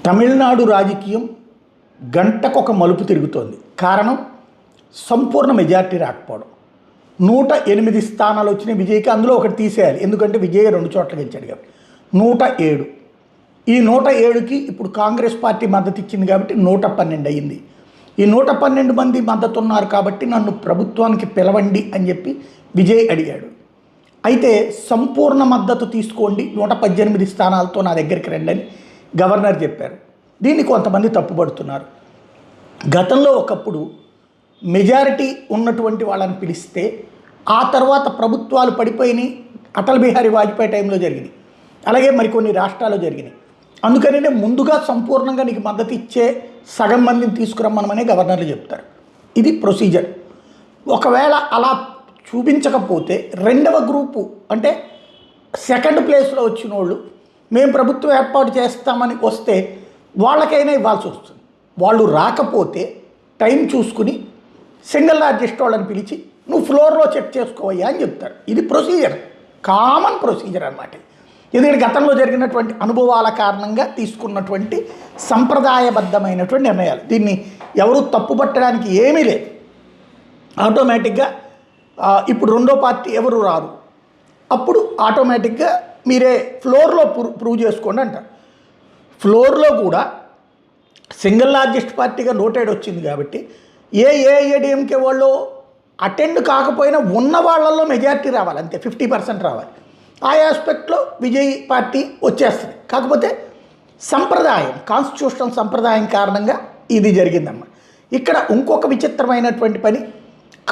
తమిళనాడు రాజకీయం గంటకొక మలుపు తిరుగుతోంది. కారణం సంపూర్ణ మెజార్టీ రాకపోవడం. 108 స్థానాలు వచ్చిన విజయ్కి అందులో ఒకటి తీసేయాలి, ఎందుకంటే విజయ్ 2 చోట్ల గెలిచాడు కాబట్టి 107. ఈ 107కి ఇప్పుడు కాంగ్రెస్ పార్టీ మద్దతు ఇచ్చింది కాబట్టి 112 అయ్యింది. ఈ 112 మంది మద్దతు ఉన్నారు కాబట్టి నన్ను ప్రభుత్వానికి పిలవండి అని చెప్పి విజయ్ అడిగాడు. అయితే సంపూర్ణ మద్దతు తీసుకోండి, 118 స్థానాలతో నా దగ్గరికి రండి అని గవర్నర్ చెప్పారు. దీన్ని కొంతమంది తప్పుపడుతున్నారు. గతంలో ఒకప్పుడు మెజారిటీ ఉన్నటువంటి వాళ్ళని పిలిస్తే ఆ తర్వాత ప్రభుత్వాలు పడిపోయినాయి. అటల్ బిహారీ వాజ్పేయి టైంలో జరిగింది, అలాగే మరికొన్ని రాష్ట్రాల్లో జరిగినాయి. అందుకనే ముందుగా సంపూర్ణంగా నీకు మద్దతు ఇచ్చే సగం మందిని తీసుకురమ్మనమనే గవర్నర్లు చెప్తారు. ఇది ప్రొసీజర్. ఒకవేళ అలా చూపించకపోతే రెండవ గ్రూపు అంటే సెకండ్ ప్లేస్లో వచ్చిన వాళ్ళు మేము ప్రభుత్వం ఏర్పాటు చేస్తామని వస్తే వాళ్ళకైనా ఇవ్వాల్సి వస్తుంది. వాళ్ళు రాకపోతే టైం చూసుకుని సింగిల్ లార్జెస్ట్ వాళ్ళని పిలిచి నువ్వు ఫ్లోర్లో చెక్ చేసుకోవయ్యా అని చెప్తారు. ఇది ప్రొసీజర్, కామన్ ప్రొసీజర్ అన్నమాట. ఎందుకంటే గతంలో జరిగినటువంటి అనుభవాల కారణంగా తీసుకున్నటువంటి సంప్రదాయబద్ధమైనటువంటి నిర్ణయాలు. దీన్ని ఎవరు తప్పుపట్టడానికి ఏమీ లేదు. ఆటోమేటిక్గా ఇప్పుడు రెండో పార్టీ ఎవరు రారు, అప్పుడు ఆటోమేటిక్గా మీరే ఫ్లోర్లో ప్రూవ్ చేసుకోండి అంటారు. ఫ్లోర్లో కూడా సింగిల్ లార్జెస్ట్ పార్టీగా 107 వచ్చింది కాబట్టి ఏఐఏడీఎంకే వాళ్ళు అటెండ్ కాకపోయినా ఉన్న వాళ్ళల్లో మెజారిటీ రావాలి, అంతే 50% రావాలి. ఆ ఆస్పెక్ట్లో విజయ్ పార్టీ వచ్చేస్తుంది. కాకపోతే సంప్రదాయం, కాన్స్టిట్యూషనల్ సంప్రదాయం కారణంగా ఇది జరిగిందన్నమాట. ఇక్కడ ఇంకొక విచిత్రమైనటువంటి పని,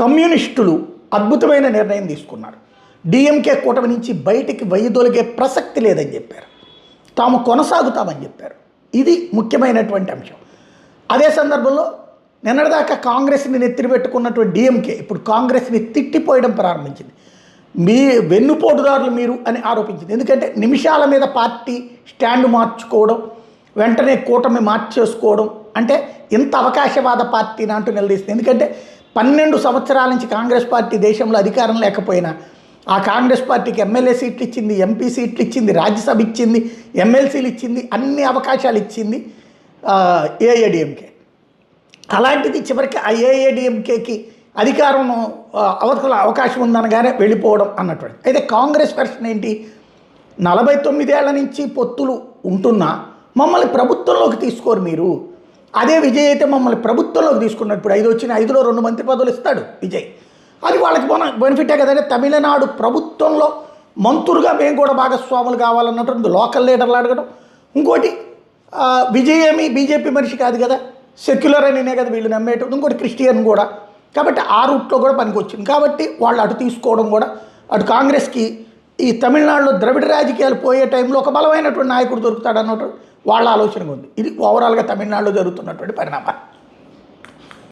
కమ్యూనిస్టులు అద్భుతమైన నిర్ణయం తీసుకున్నారు. డిఎంకే కూటమి నుంచి బయటికి వైదొలిగే ప్రసక్తి లేదని చెప్పారు, తాము కొనసాగుతామని చెప్పారు. ఇది ముఖ్యమైనటువంటి అంశం. అదే సందర్భంలో నిన్నటిదాకా కాంగ్రెస్ని నెత్తిన పెట్టుకున్నటువంటి డిఎంకే ఇప్పుడు కాంగ్రెస్ని తిట్టిపోయడం ప్రారంభించింది. మీ వెన్నుపోటుదారులు మీరు అని ఆరోపించింది. ఎందుకంటే నిమిషాల మీద పార్టీ స్టాండ్ మార్చుకోవడం, వెంటనే కూటమి మార్చేసుకోవడం అంటే ఇంత అవకాశవాద పార్టీని అంటూ నిలదీస్తుంది. ఎందుకంటే 12 సంవత్సరాల నుంచి కాంగ్రెస్ పార్టీ దేశంలో అధికారం లేకపోయినా ఆ కాంగ్రెస్ పార్టీకి ఎమ్మెల్యే సీట్లు ఇచ్చింది, ఎంపీ సీట్లు ఇచ్చింది, రాజ్యసభ ఇచ్చింది, ఎమ్మెల్సీలు ఇచ్చింది, అన్ని అవకాశాలు ఇచ్చింది ఏఐఏడీఎంకే. అలాంటిది చివరికి ఆ ఏఐఏడీఎంకేకి అధికారం అవకాశం ఉందనగానే వెళ్ళిపోవడం అన్నటువంటి. అయితే కాంగ్రెస్ వెర్షన్ ఏంటి, 49 ఏళ్ల నుంచి పొత్తులు ఉంటున్నా మమ్మల్ని ప్రభుత్వంలోకి తీసుకోరు మీరు. అదే విజయ్ అయితే మమ్మల్ని ప్రభుత్వంలోకి తీసుకున్నాడు. ఇప్పుడు 5 వచ్చిన 5లో 2 మంత్రి పదవులు ఇస్తాడు విజయ్. అది వాళ్ళకి బెనిఫిటే కదంటే. తమిళనాడు ప్రభుత్వంలో మంత్రులుగా మేము కూడా భాగస్వాములు కావాలన్నటువంటి లోకల్ లీడర్లు అడగడం. ఇంకోటి విజయ్ ఏమి బీజేపీ మనిషి కాదు కదా, సెక్యులర్ అనినే కదా వీళ్ళు నమ్మేటప్పుడు. ఇంకోటి క్రిస్టియన్ కూడా కాబట్టి ఆ రూట్లో కూడా పనికి వచ్చింది. కాబట్టి వాళ్ళు అటు తీసుకోవడం కూడా అటు కాంగ్రెస్కి ఈ తమిళనాడులో ద్రవిడ రాజకీయాలు పోయే టైంలో ఒక బలమైనటువంటి నాయకుడు దొరుకుతాడు అన్నట్టు వాళ్ళ ఆలోచన ఉంది. ఇది ఓవరాల్గా తమిళనాడులో జరుగుతున్నటువంటి పరిణామాలు.